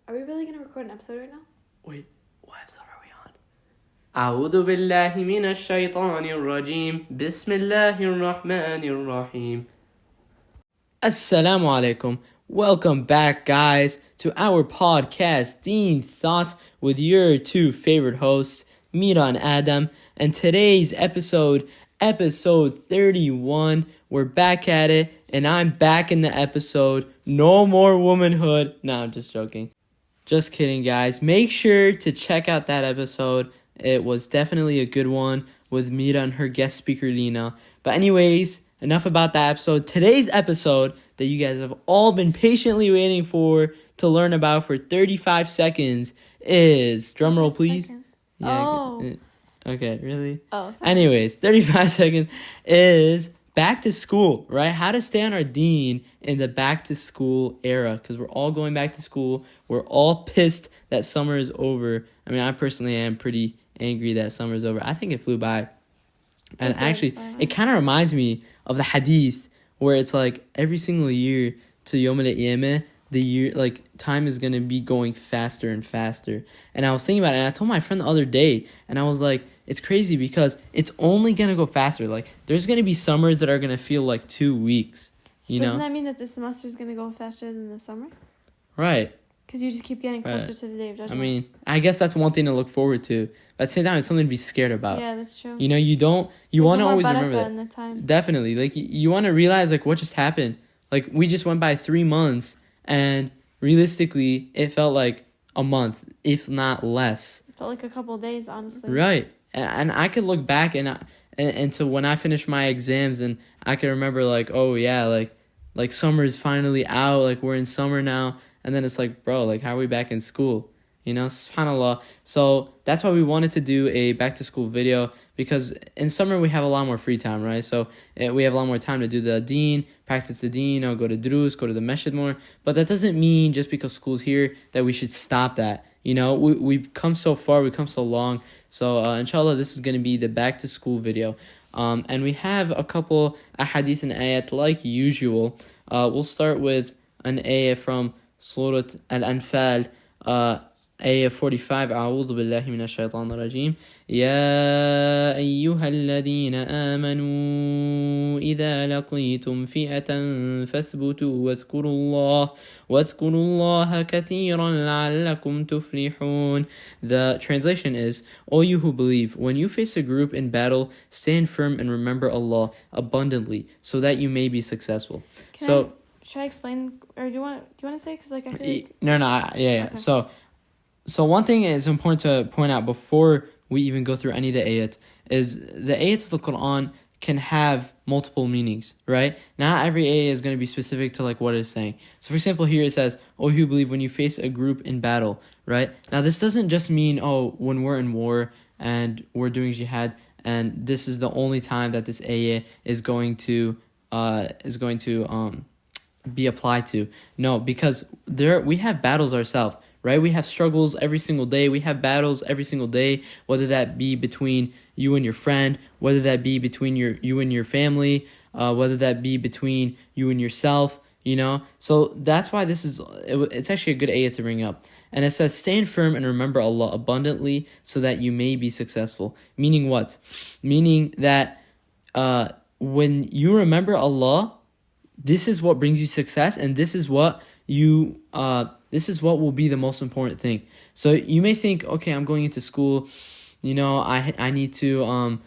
Are we really going to record an episode right now? Wait, what episode are we on? أعوذ بالله من الشيطان الرجيم بسم الله الرحمن الرحيم. Assalamu alaikum. Welcome back, guys, to our podcast, Deen Thoughts, with your two favorite hosts, Mira and Adam. And today's episode 31. We're back at it, and I'm back in the episode. No more womanhood. No, I'm just joking. Just kidding, guys. Make sure to check out that episode. It was definitely a good one with Mira and her guest speaker, Lina. But anyways, enough about that episode. Today's episode that you guys have all been patiently waiting for to learn about for 35 seconds is, drumroll please. Okay, really? Oh, sorry. Anyways, 35 seconds is back to school, right? How to stay on our Deen in the back to school era, because we're all going back to school. We're all pissed that summer is over. I mean, I personally am pretty angry that summer is over. I think it flew by. And actually, it kind of reminds me of the hadith where it's like every single year to Yom al-Qiyamah, the year, like, time is going to be going faster and faster. And I was thinking about it, and I told my friend the other day, and I was like, it's crazy because it's only going to go faster. Like, there's going to be summers that are going to feel like 2 weeks, you know? Doesn't that mean that the semester is going to go faster than the summer? Right. Because you just keep getting closer to the day of judgment. I mean, I guess that's one thing to look forward to. But at the same time, it's something to be scared about. Yeah, that's true. You know, you want to always remember that. In the time. Definitely. Like, you want to realize, like, what just happened. Like, we just went by 3 months, and realistically, it felt like a month, if not less. It felt like a couple of days, honestly. Right. And I could look back and to when I finished my exams, and I could remember, like, oh, yeah, like summer is finally out. Like, we're in summer now. And then it's like, bro, like, how are we back in school? You know, subhanAllah. So that's why we wanted to do a back to school video, because in summer we have a lot more free time, right? So we have a lot more time to do the Deen, practice the Deen, or go to Drus, go to the masjid more. But that doesn't mean just because school's here that we should stop that. You know, we've come so far, we've come so long. So inshallah, this is going to be the back to school video. And we have a couple ahadith and ayat like usual. We'll start with an ayah from Surah Al-Anfal, ayah 45. أعوذ بالله من الشيطان الرجيم. يا أيها الذين آمنوا إذا لقيتم فئة فاثبتوا واذكروا الله كثيرا لعلكم تفلحون. The translation is, O you who believe, when you face a group in battle, stand firm and remember Allah abundantly, so that you may be successful. Should I explain, or do you want to say? Because, like, I feel like... No, yeah. Okay. So one thing is important to point out before we even go through any of the ayat is the ayats of the Quran can have multiple meanings, right? Not every ayat is going to be specific to, like, what it's saying. So, for example, here it says, "Oh, you believe when you face a group in battle," right? Now, this doesn't just mean, oh, when we're in war and we're doing jihad, and this is the only time that this ayat is going to be applied to. No, because we have battles ourselves, right? We have struggles every single day. We have battles every single day, whether that be between you and your friend, whether that be between you and your family, whether that be between you and yourself, you know? So that's why it's actually a good ayah to bring up. And it says, stand firm and remember Allah abundantly so that you may be successful. Meaning what? Meaning that when you remember Allah, this is what brings you success, and this is what will be the most important thing. So you may think, okay, I'm going into school, you know, I need to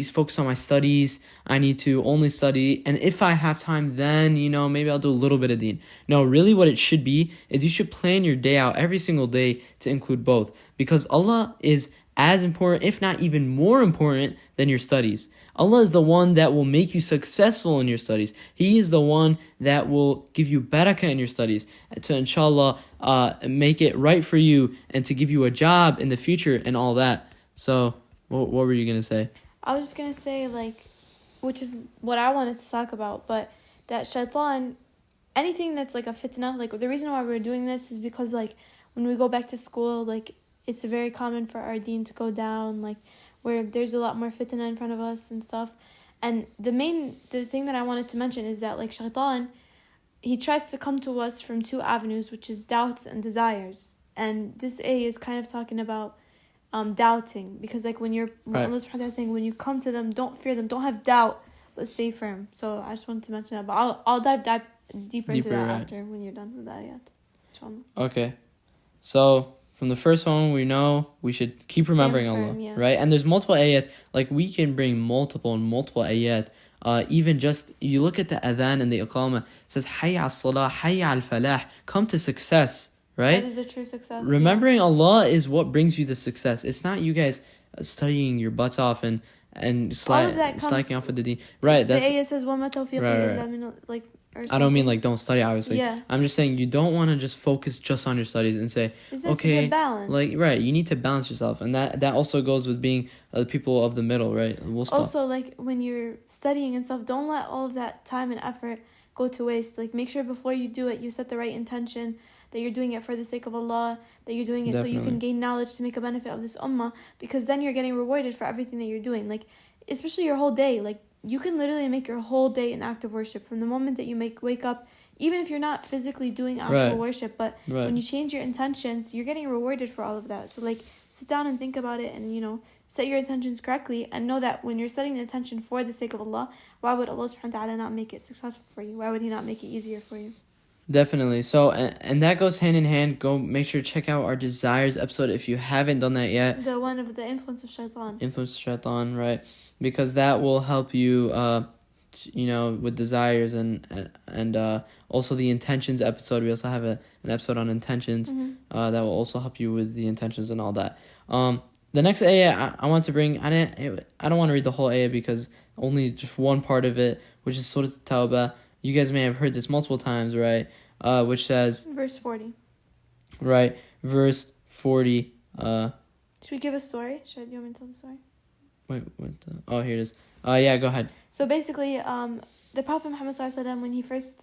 focus on my studies. I need to only study, and if I have time, then, you know, maybe I'll do a little bit of Deen. No, really what it should be is you should plan your day out every single day to include both, because Allah is as important, if not even more important, than your studies. Allah is the one that will make you successful in your studies. He is the one that will give you barakah in your studies, to inshallah make it right for you, and to give you a job in the future and all that. So what were you going to say? I was just going to say, like, which is what I wanted to talk about, but that shaitan, anything that's like a fitna, like, the reason why we're doing this is because, like, when we go back to school, like, it's very common for our Deen to go down, like, where there's a lot more fitna in front of us and stuff. And the thing that I wanted to mention is that, like, shaitan, he tries to come to us from two avenues, which is doubts and desires. And this ayah is kind of talking about doubting, because like when Right. Allah subhanahu wa ta'ala is saying, when you come to them, don't fear them, don't have doubt, but stay firm. So I just wanted to mention that, but I'll dive deeper into that right. after, when you're done with the ayat. Inshallah. Okay. So from the first one, we know we should keep Stand remembering firm, Allah, yeah. right? And there's multiple ayat. Like we can bring multiple ayat. Even just you look at the adhan and the iqamah, it says hayya al salah, hayya al falah, come to success, right? That is a true success. Remembering Allah is what brings you the success. It's not you guys studying your butts off and slacking off with the deen. Right. The That's ayah says وَمَا تَوْفِيقِي إِلَّا مِنَ like. I don't mean like don't study, obviously. Yeah. I'm just saying you don't want to just focus just on your studies and say, okay, balance. like right, you need to balance yourself, and that also goes with being the people of the middle, right? We'll stop. Also, like when you're studying and stuff, don't let all of that time and effort go to waste. Like make sure before you do it, you set the right intention, that you're doing it for the sake of Allah, that you're doing it so you can gain knowledge to make a benefit of this ummah, because then you're getting rewarded for everything that you're doing. Like especially your whole day, like you can literally make your whole day an act of worship from the moment that you wake up, even if you're not physically doing actual worship, but when you change your intentions, you're getting rewarded for all of that. So like sit down and think about it, and set your intentions correctly, and know that when you're setting the intention for the sake of Allah, why would Allah subhanahu wa ta'ala not make it successful for you? Why would he not make it easier for you? Definitely. So and that goes hand in hand. Go make sure to check out our desires episode if you haven't done that yet. The one of the influence of shaitan. Right? Because that will help you with desires and also the intentions episode. We also have an episode on intentions that will also help you with the intentions and all that. The next ayah I want to bring, I don't want to read the whole ayah because only just one part of it, which is Surah Tawbah. You guys may have heard this multiple times, right? Which says verse 40. Right, verse 40. Should we give a story? You want me to tell the story? Wait, what? Oh, here it is. Yeah, go ahead. So basically, the Prophet Muhammad ﷺ, when he first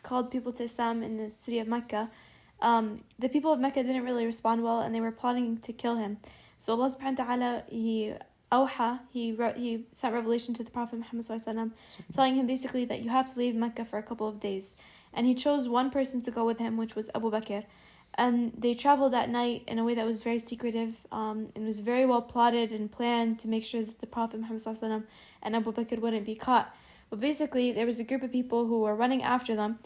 called people to Islam in the city of Mecca, the people of Mecca didn't really respond well, and they were plotting to kill him. So Allah subhanahu wa ta'ala, he sent revelation to the Prophet Muhammad ﷺ, telling him basically that you have to leave Mecca for a couple of days. And he chose one person to go with him, which was Abu Bakr. And they traveled that night in a way that was very secretive. It was very well plotted and planned to make sure that the Prophet Muhammad ﷺ and Abu Bakr wouldn't be caught. But basically, there was a group of people who were running after them.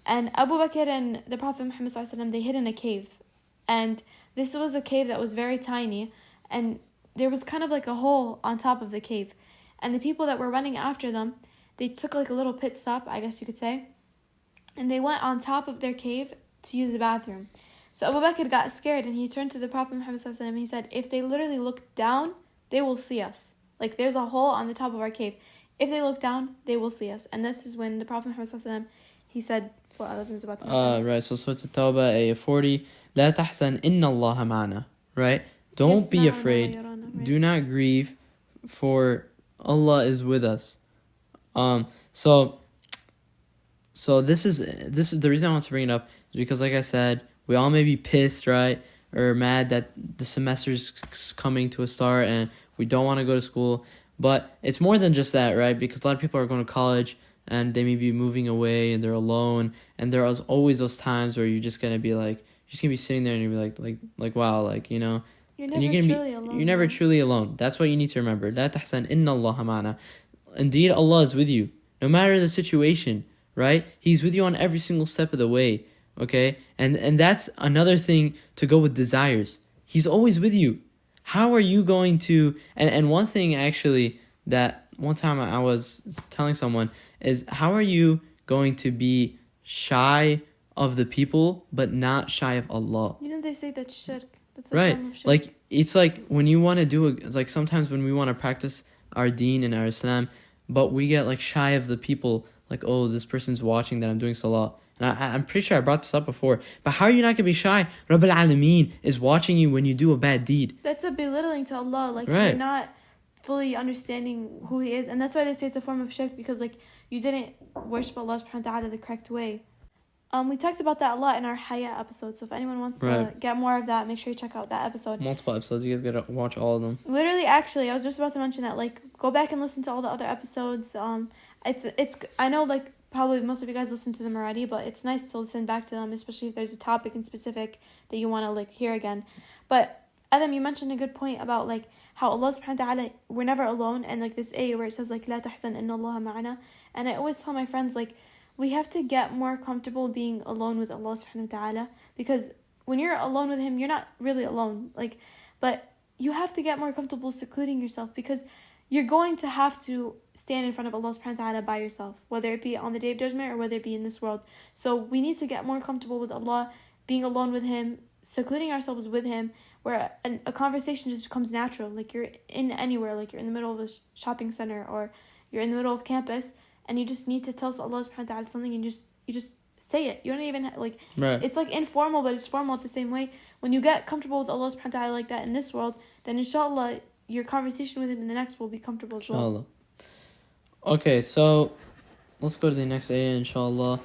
And Abu Bakr and the Prophet Muhammad ﷺ, they hid in a cave. And this was a cave that was very tiny. And there was kind of like a hole on top of the cave. And the people that were running after them, they took like a little pit stop, I guess you could say. And they went on top of their cave to use the bathroom. So Abu Bakr got scared, and he turned to the Prophet Muhammad ﷺ and he said, if they literally look down, they will see us. Like there's a hole on the top of our cave. If they look down, they will see us. And this is when the Prophet Muhammad ﷺ, he said what Allah was about to mention. Right, so Surah At-Tawbah, ayah 40. لا تحزن إن الله معنا. Right? Don't be afraid. Right? Do not grieve, for Allah is with us. So this is the reason I want to bring it up is because, like I said, we all may be pissed, right, or mad that the semester's coming to a start and we don't want to go to school. But it's more than just that, right? Because a lot of people are going to college and they may be moving away and they're alone. And there are always those times where you're just gonna be sitting there and you'll be like wow, You're never truly alone. You're never truly alone. That's what you need to remember. لا تحزن إن الله معنا. Indeed, Allah is with you, no matter the situation, right? He's with you on every single step of the way. Okay, and that's another thing to go with desires. He's always with you. How are you going to? And one thing actually that one time I was telling someone is, how are you going to be shy of the people but not shy of Allah? They say that's shirk. That's right. Form of shirk. Like it's like when you want to do sometimes when we want to practice our Deen and our Islam, but we get shy of the people. Like, oh, this person's watching that I'm doing salah. And I'm pretty sure I brought this up before. But how are you not going to be shy? Rabb al-Alameen is watching you when you do a bad deed. That's a belittling to Allah. Right. You're not fully understanding who He is. And that's why they say it's a form of shirk, because you didn't worship Allah subhanahu wa ta'ala the correct way. We talked about that a lot in our Haya episode. So if anyone wants to get more of that, make sure you check out that episode. Multiple episodes. You guys got to watch all of them. Literally, actually, I was just about to mention that. Go back and listen to all the other episodes. It's I know probably most of you guys listen to them already, but it's nice to listen back to them, especially if there's a topic in specific that you want to like hear again. But Adam, you mentioned a good point about like how Allah subhanahu wa ta'ala, we're never alone, and like this ayah where it says like لا تحزن إن الله معنا. And I always tell my friends like we have to get more comfortable being alone with Allah subhanahu wa ta'ala, because when you're alone with him, you're not really alone. Like, but you have to get more comfortable secluding yourself, because you're going to have to stand in front of Allah subhanahu wa ta'ala by yourself, whether it be on the Day of Judgment or whether it be in this world. So we need to get more comfortable with Allah, being alone with him, secluding ourselves with him, where a conversation just becomes natural. Like you're in anywhere, like you're in the middle of a shopping center or you're in the middle of campus, and you just need to tell Allah subhanahu wa ta'ala something, and you just say it. You don't even like, right. It's like informal, but it's formal at the same way. When you get comfortable with Allah subhanahu wa ta'ala like that in this world, then inshallah your conversation with him in the next will be comfortable as well. Inshallah. Okay, so let's go to the next ayah, inshallah.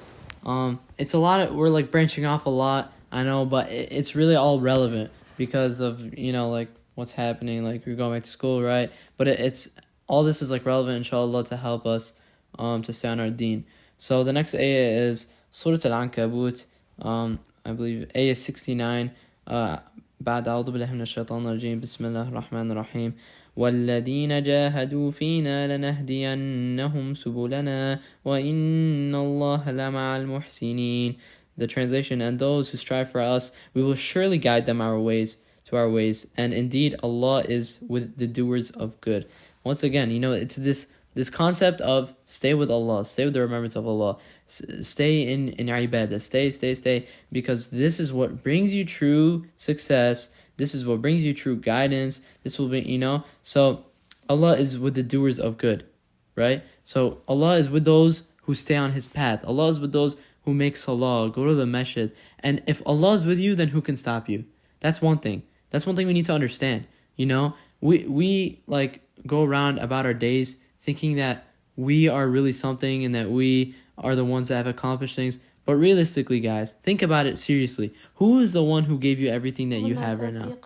It's a lot we're like branching off a lot, I know, but it's really all relevant because of, you know, like what's happening, like you're going back to school, right? But it's all this is like relevant, inshallah, to help us to stay on our deen. So the next ayah is Surah Al-Ankabut, I believe ayah 69. بعد أعوذ بالله من الشيطان الرجيم بسم الله الرحمن الرحيم والذين جاهدوا فينا لنهدينهم سبلنا وإن الله لمع المحسنين. The translation, and those who strive for us, we will surely guide them to our ways, and indeed Allah is with the doers of good. Once again, you know, it's this concept of stay with Allah, stay with the remembrance of Allah, stay in ibadah, stay, because this is what brings you true success, this is what brings you true guidance, this will be, you know, so Allah is with the doers of good, right? So Allah is with those who stay on his path, Allah is with those who make salah, go to the masjid, and if Allah is with you, then who can stop you? That's one thing we need to understand, you know, we like go around about our days thinking that we are really something and that we are the ones that have accomplished things. But realistically, guys, think about it seriously. Who is the one who gave you everything that you have right now?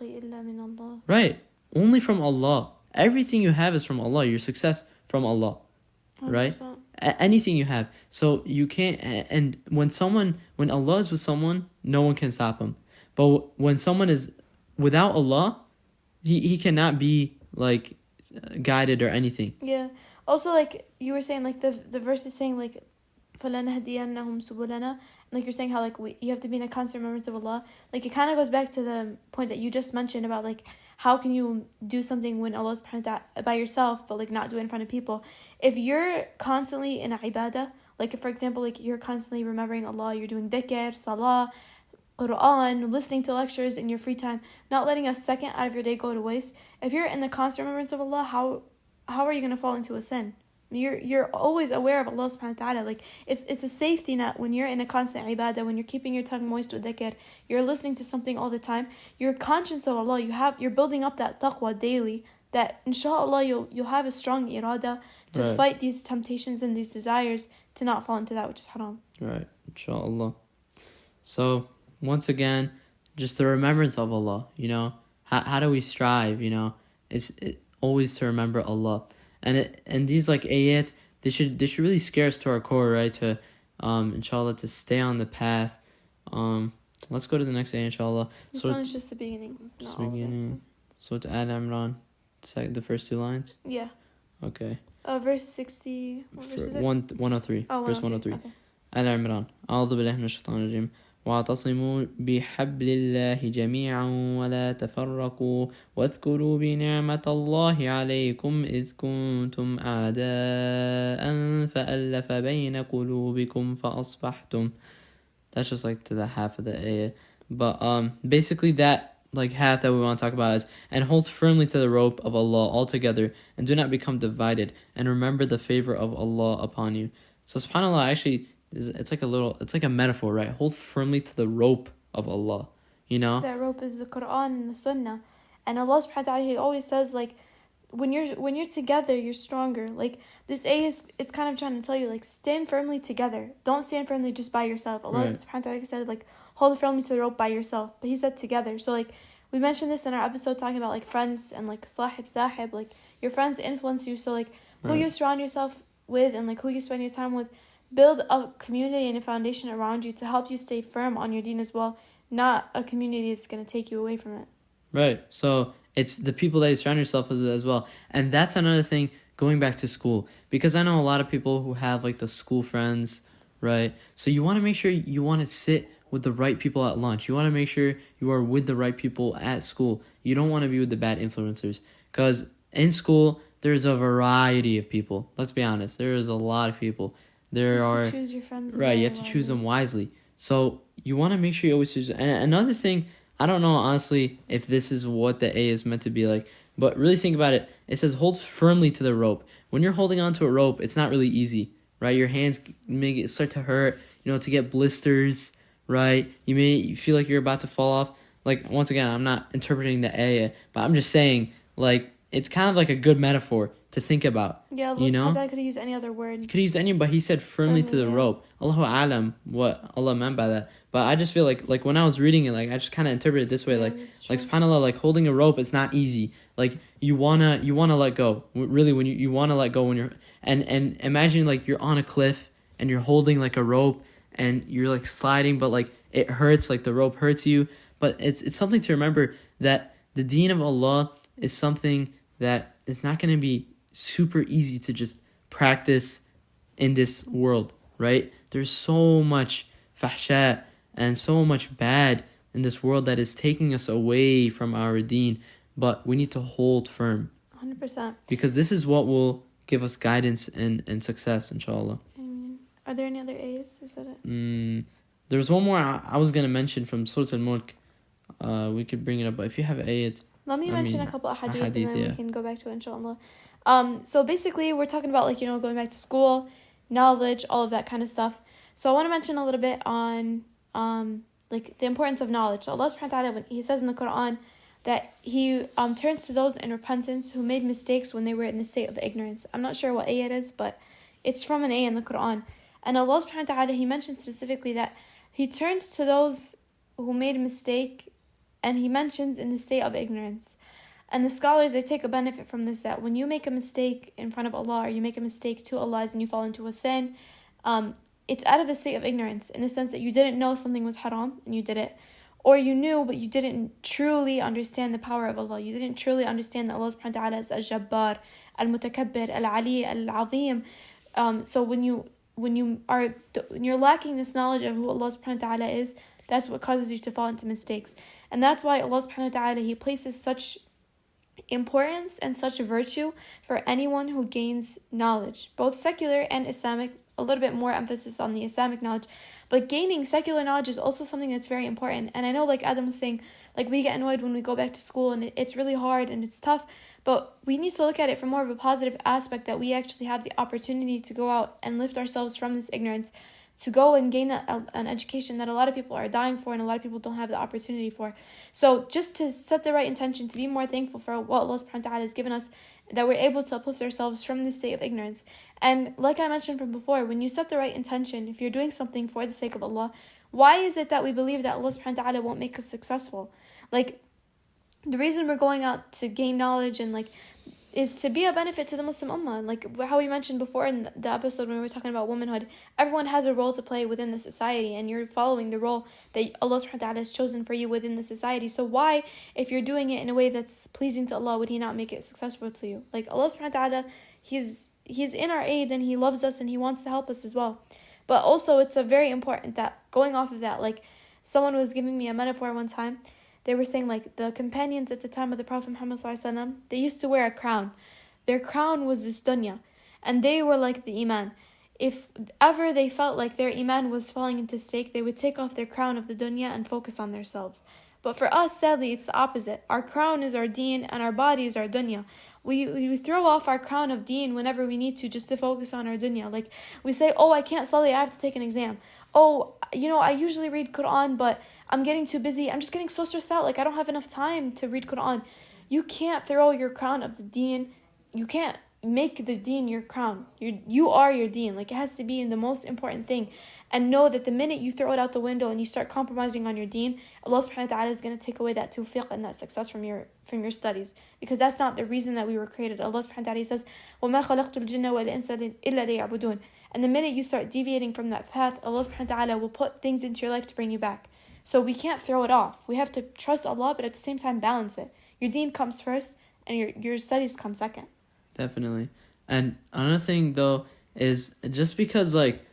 Right. Only from Allah. Everything you have is from Allah. Your success from Allah. 100%. Right? Anything you have. So you can't, and when Allah is with someone, no one can stop him. But when someone is without Allah, he cannot be like guided or anything. Yeah. Also, like you were saying, like the verse is saying like فَلَنَهْدِيَنَّهُمْ سُبُلَنَا, like you're saying how like you have to be in a constant remembrance of Allah. Like it kind of goes back to the point that you just mentioned about like how can you do something when Allah is by yourself, but like not do it in front of people. If you're constantly in ibadah, like if, for example, like you're constantly remembering Allah, you're doing dhikr, salah, Quran, listening to lectures in your free time, not letting a second out of your day go to waste. If you're in the constant remembrance of Allah, how are you going to fall into a sin? You're always aware of Allah subhanahu wa ta'ala. Like it's a safety net when you're in a constant ibadah, when you're keeping your tongue moist with dhikr, you're listening to something all the time, you're conscious of Allah, you're building up that taqwa daily, that inshallah you'll have a strong irada to right. fight these temptations and these desires to not fall into that which is haram. Right, inshallah. So once again, just the remembrance of Allah, you know, how do we strive, you know, it's always to remember Allah. And these like ayat, they should really scare us to our core, right? To inshallah, to stay on the path. Let's go to the next ayat, inshallah. This one is just the beginning. Just the beginning. So to Al Imran, the first two lines. Yeah. Okay. Verse 60. What verse is it? 103. Oh, verse 103. Okay. Al Imran. أعوذ بالله من الشيطان الرجيم. واعتصموا بحبل الله جميعا ولا تفرقوا واذكروا بنعمة الله عليكم إذ كنتم أعداء فألف بين قلوبكم فأصبحتم. That's just like to the half of the ayah. But basically that like half that we want to talk about is, and hold firmly to the rope of Allah altogether, and do not become divided, and remember the favor of Allah upon you. So subhanAllah, actually, it's like a metaphor, right? Hold firmly to the rope of Allah, you know? That rope is the Quran and the Sunnah. And Allah subhanahu wa ta'ala, He always says, like, when you're together, you're stronger. Like, this ayah it's kind of trying to tell you, like, stand firmly together. Don't stand firmly just by yourself. Allah subhanahu wa ta'ala said, like, hold firmly to the rope by yourself. But He said together. So, like, we mentioned this in our episode talking about, like, friends and, like, sahib. Like, your friends influence you. So, like, who you surround yourself with and, like, who you spend your time with, build a community and a foundation around you to help you stay firm on your deen as well, not a community that's going to take you away from it. Right. So it's the people that you surround yourself with as well. And that's another thing, going back to school, because I know a lot of people who have like the school friends, right? So you want to make sure you want to sit with the right people at lunch. You want to make sure you are with the right people at school. You don't want to be with the bad influencers, because in school there's a variety of people. Let's be honest. There is a lot of people. You have to choose your friends. Right, you have to choose them wisely. So you want to make sure you always choose. And another thing, I don't know honestly if this is what the A is meant to be like, but really think about it. It says hold firmly to the rope. When you're holding on to a rope, it's not really easy, right? Your hands may start to hurt, to get blisters, right? You may feel like you're about to fall off. Like, once again, I'm not interpreting the ayah, but I'm just saying, like, it's kind of like a good metaphor to think about. Yeah, I could use any other word. You could use any, but he said firmly to the rope. Allahu alam, what Allah meant by that. But I just feel like when I was reading it, like, I just kind of interpreted it this way, like subhanAllah, like, holding a rope, it's not easy. Like, you wanna let go. Really, when you wanna let go when you're, and imagine, like, you're on a cliff and you're holding, like, a rope and you're, like, sliding, but, like, it hurts, like, the rope hurts you. But it's something to remember that the deen of Allah is something that is not going to be super easy to just practice in this world, right? There's so much fahsha and so much bad in this world that is taking us away from our deen, but we need to hold firm. 100%. Because this is what will give us guidance and success, inshallah. Are there any other A's? Is that it? There's one more I was going to mention from Surah Al-Mulk. We could bring it up, but if you have ayat, let me mention a couple of hadith and then we can go back to it, inshallah. So basically, we're talking about, like, going back to school, knowledge, all of that kind of stuff. So I want to mention a little bit on like the importance of knowledge. So Allah subhanahu wa ta'ala, when He says in the Quran that He turns to those in repentance who made mistakes when they were in the state of ignorance. I'm not sure what ayat is, but it's from an ayah in the Quran. And Allah subhanahu wa ta'ala, He mentioned specifically that He turns to those who made a mistake, and He mentions in the state of ignorance. And the scholars, they take a benefit from this, that when you make a mistake in front of Allah, or you make a mistake to Allah and you fall into a sin, it's out of a state of ignorance, in the sense that you didn't know something was haram and you did it. Or you knew, but you didn't truly understand the power of Allah. You didn't truly understand that Allah subhanahu wa ta'ala is al-Jabbar, al-Mutakabbir, al-Ali, al-Azim. So when you're lacking this knowledge of who Allah subhanahu wa ta'ala is, that's what causes you to fall into mistakes. And that's why Allah subhanahu wa ta'ala, He places such importance and such virtue for anyone who gains knowledge, both secular and Islamic. A little bit more emphasis on the Islamic knowledge, but gaining secular knowledge is also something that's very important. And I know, like Adam was saying, like, we get annoyed when we go back to school and it's really hard and it's tough, but we need to look at it from more of a positive aspect, that we actually have the opportunity to go out and lift ourselves from this ignorance, to go and gain an education that a lot of people are dying for and a lot of people don't have the opportunity for. So just to set the right intention, to be more thankful for what Allah subhanahu wa ta'ala has given us, that we're able to uplift ourselves from this state of ignorance. And like I mentioned from before, when you set the right intention, if you're doing something for the sake of Allah, why is it that we believe that Allah subhanahu wa ta'ala won't make us successful? Like, the reason we're going out to gain knowledge and, like, is to be a benefit to the Muslim Ummah. Like how we mentioned before in the episode when we were talking about womanhood, everyone has a role to play within the society, and you're following the role that Allah subhanahu wa ta'ala has chosen for you within the society. So why, if you're doing it in a way that's pleasing to Allah, would He not make it successful to you? Like, Allah subhanahu wa ta'ala, He's in our aid, and He loves us, and He wants to help us as well. But also, it's a very important that, going off of that, like, someone was giving me a metaphor one time. They were saying, like, the companions at the time of the Prophet Muhammad ﷺ, they used to wear a crown. Their crown was this dunya, and they were like the iman. If ever they felt like their iman was falling into stake, they would take off their crown of the dunya and focus on themselves. But for us, sadly, it's the opposite. Our crown is our deen, and our body is our dunya. We throw off our crown of deen whenever we need to, just to focus on our dunya. Like, we say, oh, I can't study, I have to take an exam. Oh, I usually read Quran, but I'm getting too busy. I'm just getting so stressed out. Like, I don't have enough time to read Quran. You can't throw your crown of the deen. You can't make the deen your crown. You are your deen. Like, it has to be the most important thing. And know that the minute you throw it out the window and you start compromising on your deen, Allah subhanahu wa ta'ala is going to take away that tawfiq and that success from your studies. Because that's not the reason that we were created. Allah subhanahu wa ta'ala says, وَمَا خَلَقْتُ الْجِنَّ وَالْإِنسَ إِلَّا لِيَعْبُدُونَ. And the minute you start deviating from that path, Allah subhanahu wa ta'ala will put things into your life to bring you back. So we can't throw it off. We have to trust Allah, but at the same time balance it. Your deen comes first and your studies come second. Definitely. And another thing though is just because like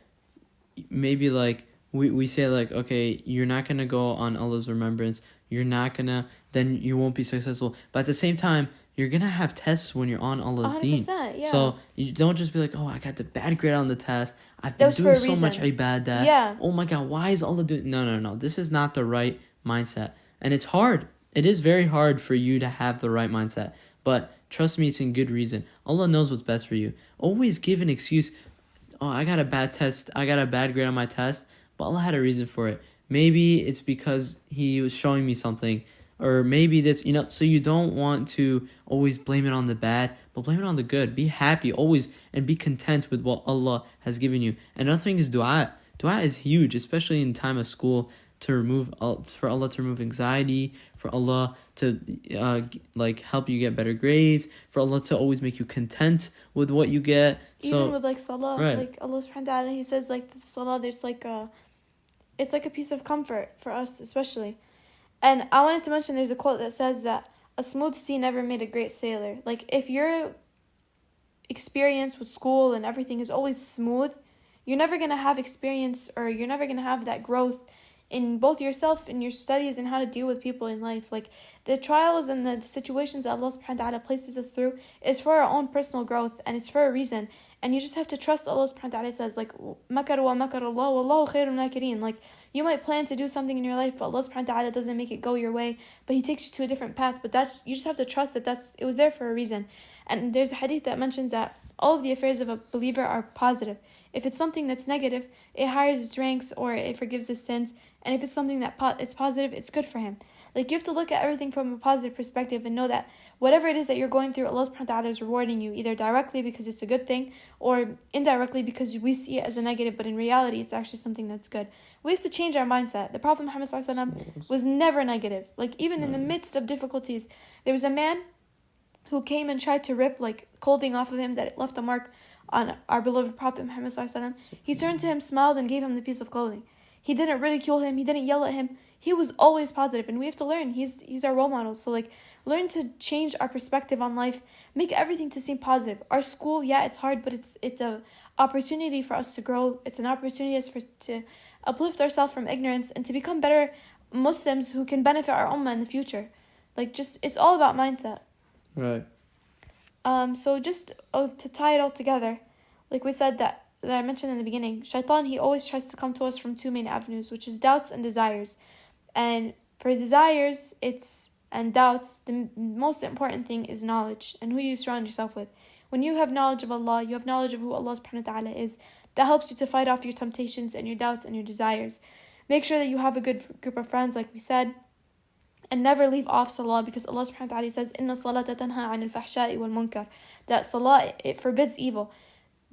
maybe like we say like, okay, you're not gonna go on Allah's remembrance, then you won't be successful. But at the same time, you're gonna have tests when you're on Allah's deen. Yeah. So you don't just be like, oh, I got the bad grade on the test, I've been doing so much ibadah. Yeah. Oh my God, why is Allah doing? No. This is not the right mindset, and it's hard. It is very hard for you to have the right mindset, but trust me, it's in good reason. Allah knows what's best for you. Always give an excuse. Oh, I got a bad test. I got a bad grade on my test, but Allah had a reason for it. Maybe it's because He was showing me something, or maybe this, so you don't want to always blame it on the bad, but blame it on the good. Be happy always and be content with what Allah has given you. Another thing is dua. Dua is huge, especially in time of school, for Allah to remove anxiety, for Allah to help you get better grades, for Allah to always make you content with what you get. Even with like salah, right. Like Allah subhanahu wa ta'ala, He says like the salah, there's it's like a piece of comfort for us especially. And I wanted to mention there's a quote that says that a smooth sea never made a great sailor. Like, if your experience with school and everything is always smooth, you're never going to have experience, or you're never going to have that growth in both yourself and your studies and how to deal with people in life. Like, the trials and the situations that Allah subhanahu wa ta'ala places us through is for our own personal growth, and it's for a reason. And you just have to trust Allah subhanahu wa ta'ala. Says like, مَكَرُ وَمَكَرُ اللَّهُ وَاللَّهُ خَيْرُ الْمَاكِرِينَ. Like, you might plan to do something in your life, but Allah subhanahu wa ta'ala doesn't make it go your way, but He takes you to a different path. But you just have to trust that it was there for a reason. And there's a hadith that mentions that all of the affairs of a believer are positive. If it's something that's negative, it hires its ranks or it forgives his sins. And if it's something that it's positive, it's good for him. Like, you have to look at everything from a positive perspective and know that whatever it is that you're going through, Allah subhanahu wa ta'ala is rewarding you, either directly because it's a good thing or indirectly because we see it as a negative, but in reality it's actually something that's good. We have to change our mindset. The Prophet Muhammad was never negative. Like, even in the midst of difficulties, there was a man who came and tried to rip like clothing off of him that left a mark on our beloved Prophet Muhammad. He turned to him, smiled, and gave him the piece of clothing. He didn't ridicule him, he didn't yell at him. He was always positive, and we have to learn. He's our role model. So like, learn to change our perspective on life. Make everything to seem positive. Our school, yeah, it's hard, but it's a opportunity for us to grow. It's an opportunity to uplift ourselves from ignorance and to become better Muslims who can benefit our ummah in the future. Like, it's all about mindset. Right. So just to tie it all together, like we said that I mentioned in the beginning, Shaitan, he always tries to come to us from two main avenues, which is doubts and desires. And for desires, and doubts, the most important thing is knowledge and who you surround yourself with. When you have knowledge of Allah, you have knowledge of who Allah subhanahu wa ta'ala is, that helps you to fight off your temptations and your doubts and your desires. Make sure that you have a good group of friends, like we said, and never leave off salah, because Allah subhanahu wa ta'ala says, إِنَّ الصَّلَاةَ تَنْهَى عَنِ الْفَحْشَاءِ وَالْمُنْكَرِ. That salah, it forbids evil.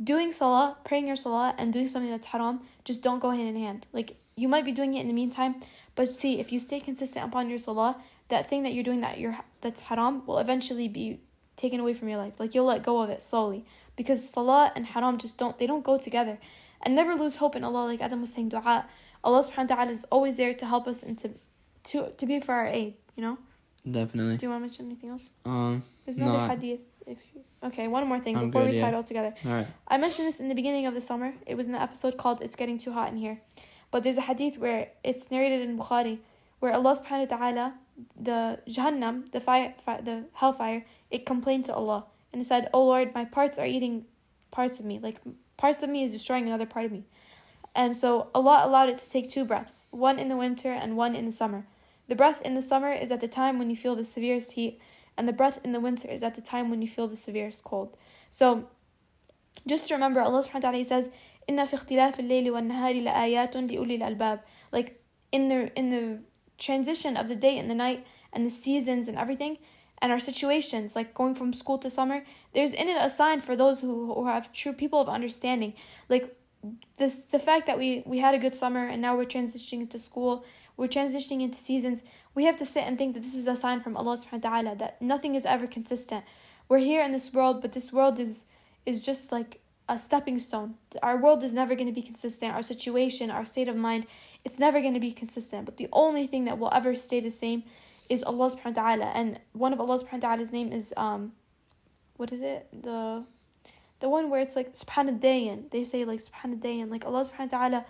Doing salah, praying your salah, and doing something that's haram just don't go hand in hand. Like, you might be doing it in the meantime, but see, if you stay consistent upon your salah, that thing that you're doing that's haram will eventually be taken away from your life. Like, you'll let go of it slowly, because salah and haram they don't go together. And never lose hope in Allah. Like Adam was saying, dua. Allah subhanahu wa ta'ala is always there to help us and to be for our aid, Definitely. Do you want to mention anything else? There's no, another hadith. Okay, one more thing before we tie it all together. All right. I mentioned this in the beginning of the summer. It was in the episode called It's Getting Too Hot in Here. But there's a hadith where it's narrated in Bukhari, where Allah subhanahu wa ta'ala, the Jahannam, the hellfire, it complained to Allah. And it said, "Oh Lord, my parts are eating parts of me. Like, parts of me is destroying another part of me." And so Allah allowed it to take two breaths, one in the winter and one in the summer. The breath in the summer is at the time when you feel the severest heat, and the breath in the winter is at the time when you feel the severest cold. So just remember, Allah subhanahu wa ta'ala says, إِنَّ فِي اخْتِلَافِ اللَّيْلِ وَالنَّهَارِ لَآيَاتٌ لِأُولِي الْأَلْبَابِ. Like, in the transition of the day and the night and the seasons and everything, and our situations, like going from school to summer, there's in it a sign for those who have true people of understanding. Like the fact that we had a good summer and now we're transitioning into school, we're transitioning into seasons, we have to sit and think that this is a sign from Allah subhanahu wa ta'ala that nothing is ever consistent. We're here in this world, but this world is just like a stepping stone. Our world is never going to be consistent. Our situation, our state of mind, it's never going to be consistent. But the only thing that will ever stay the same is Allah subhanahu wa ta'ala. And one of Allah subhanahu wa ta'ala's name is what is it? The one where it's like subhanahu Dayan. They say like subhanahu Dayan. Like Allah subhanahu wa ta'ala,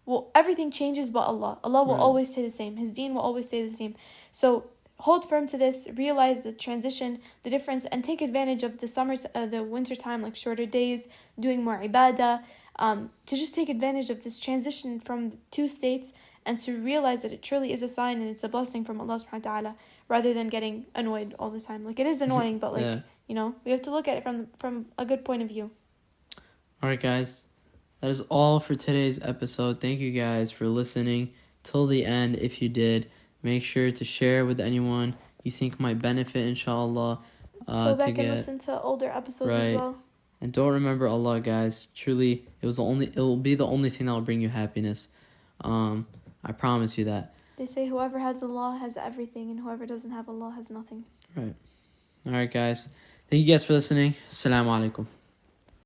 well, everything changes but Allah. Allah will always stay the same. His deen will always stay the same. So hold firm to this, realize the transition, the difference, and take advantage of the winter time, like shorter days, doing more ibadah, to just take advantage of this transition from two states and to realize that it truly is a sign and it's a blessing from Allah subhanahu wa ta'ala, rather than getting annoyed all the time. Like, it is annoying, but like, we have to look at it from a good point of view. All right, guys. That is all for today's episode. Thank you guys for listening till the end. If you did, make sure to share with anyone you think might benefit, inshallah. Go back and listen to older episodes as well. And don't remember Allah, guys. Truly, it will be the only thing that will bring you happiness. I promise you that. They say whoever has Allah has everything, and whoever doesn't have Allah has nothing. Right. All right, guys. Thank you guys for listening. Assalamu alaikum.